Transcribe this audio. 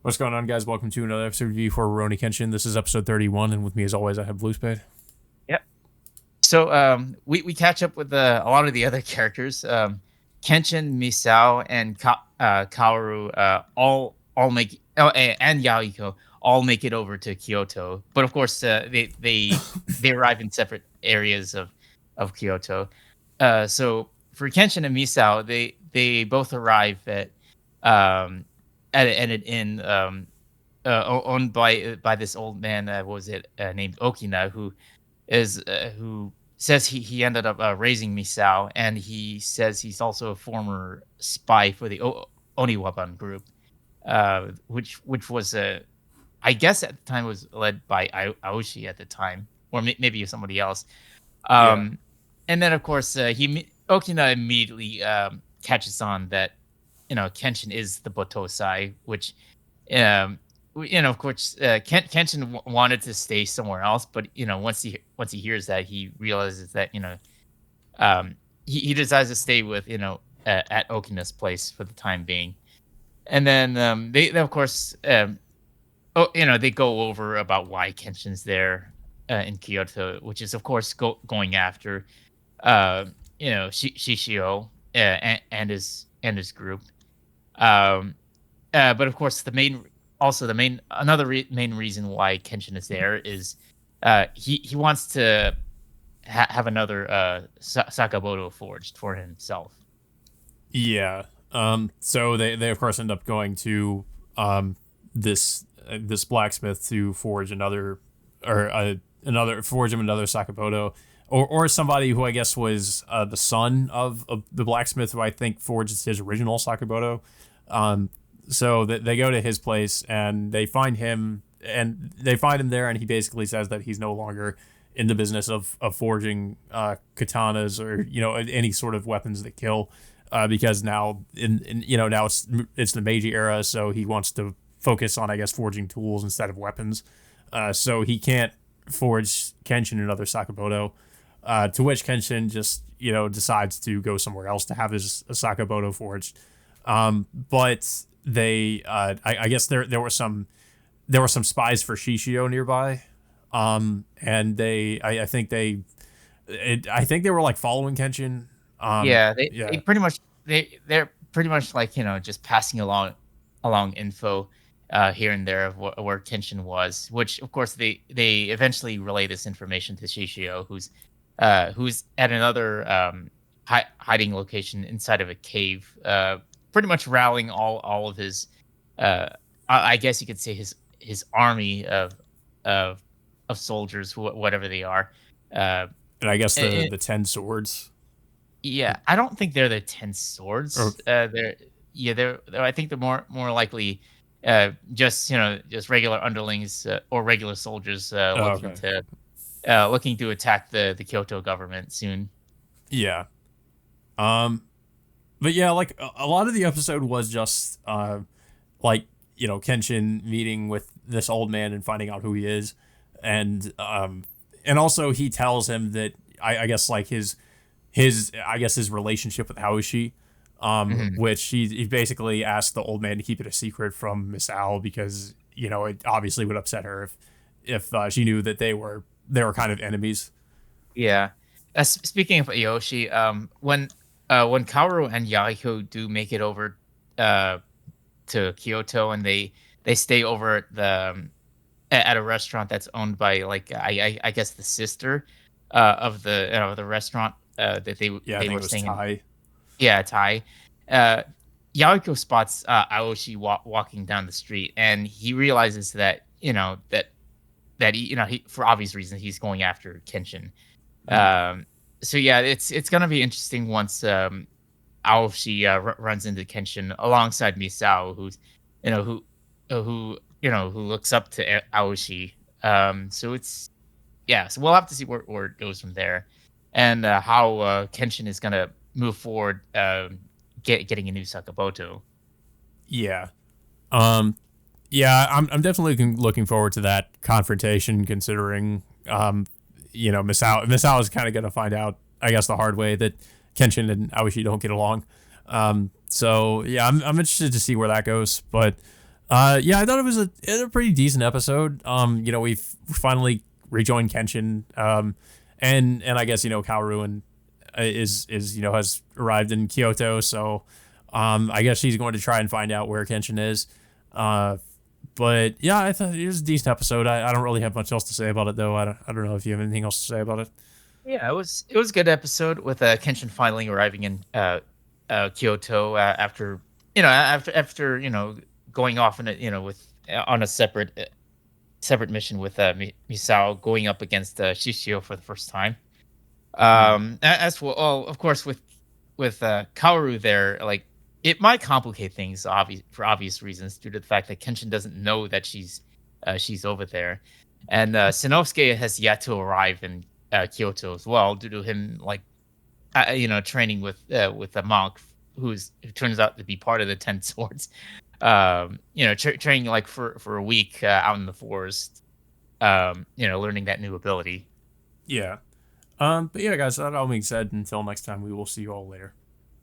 What's going on, guys? Welcome to another episode review for Rurouni Kenshin. This is episode 31, and with me, as always, I have Blue Spade. Yep. So we catch up with a lot of the other characters. Kenshin, Misao, and Kaoru all make and Yaiko all make it over to Kyoto. But of course, they arrive in separate areas of Kyoto. So for Kenshin and Misao, they both arrive at an inn owned by this old man. What was it named Okina, who says he ended up raising Misao, and he says he's also a former spy for the Oniwaban group, which was I guess at the time was led by Aoshi at the time, or maybe somebody else. Yeah. And then of course Okina immediately catches on that Kenshin is the Botosai, which of course Kenshin wanted to stay somewhere else, but once he hears that, he realizes that he decides to stay with at Okina's place for the time being. And then they of course they go over about why Kenshin's there in Kyoto, which is of course going after Shishio and his group. But of course, main reason why Kenshin is there is he wants to have another Sakamoto forged for himself. Yeah. So they of course end up going to this blacksmith to forge another forge him another Sakamoto, or somebody who I guess was the son of the blacksmith who I think forged his original Sakamoto. So they go to his place and they find him there, and he basically says that he's no longer in the business of forging katanas or any sort of weapons that kill, because now now it's the Meiji era, so he wants to focus on, I guess, forging tools instead of weapons. So he can't forge Kenshin another Sakamoto. To which Kenshin just decides to go somewhere else to have his Sakamoto forged. But they I guess there were some spies for Shishio nearby, and I think they were like following Kenshin. They pretty much they're pretty much like just passing along info here and there of where Kenshin was, which of course they eventually relay this information to Shishio, who's at another hiding location inside of a cave, pretty much rallying all of his, I guess you could say his army of soldiers, whatever they are. And I guess the 10 swords. Yeah, I don't think they're the 10 swords. They're I think they're more likely just regular underlings or regular soldiers looking to attack the Kyoto government soon. Yeah. But yeah, like a lot of the episode was just Kenshin meeting with this old man and finding out who he is, and also he tells him that I guess like his relationship with Haoshi, which he basically asked the old man to keep it a secret from Misao because it obviously would upset her if she knew that they were kind of enemies. Yeah. Speaking of Aoshi, when Kaoru and Yaiko do make it over to Kyoto, and they stay over at a restaurant that's owned by I guess the sister of the restaurant that they were staying in. Yeah, Tai. Yaiko spots Aoshi walking down the street, and he realizes that he, for obvious reasons, he's going after Kenshin. So yeah, it's gonna be interesting once Aoshi runs into Kenshin alongside Misao, who looks up to Aoshi. So we'll have to see where it goes from there, and how Kenshin is gonna move forward, getting a new Sakamoto. Yeah. Yeah, I'm definitely looking forward to that confrontation, considering Misao is kind of going to find out, I guess, the hard way that Kenshin and Aoshi don't get along. So yeah, I'm interested to see where that goes. But Yeah, I thought it was a pretty decent episode. We've finally rejoined Kenshin. And I guess Kaoru and is has arrived in Kyoto, so I guess she's going to try and find out where Kenshin is. Uh, but yeah, I thought it was a decent episode. I don't really have much else to say about it though. I don't know if you have anything else to say about it. Yeah, it was a good episode with Kenshin finally arriving in Kyoto after after going off in a with on a separate mission with Misao going up against Shishio for the first time. Mm. As well, oh, of course, with Kaoru there, like it might complicate things for obvious reasons due to the fact that Kenshin doesn't know that she's over there, and Sanosuke has yet to arrive in Kyoto as well due to him training with a monk who turns out to be part of the Ten Swords. Training like for a week out in the forest. Learning that new ability. Yeah. But yeah, guys, that all being said, until next time, we will see you all later.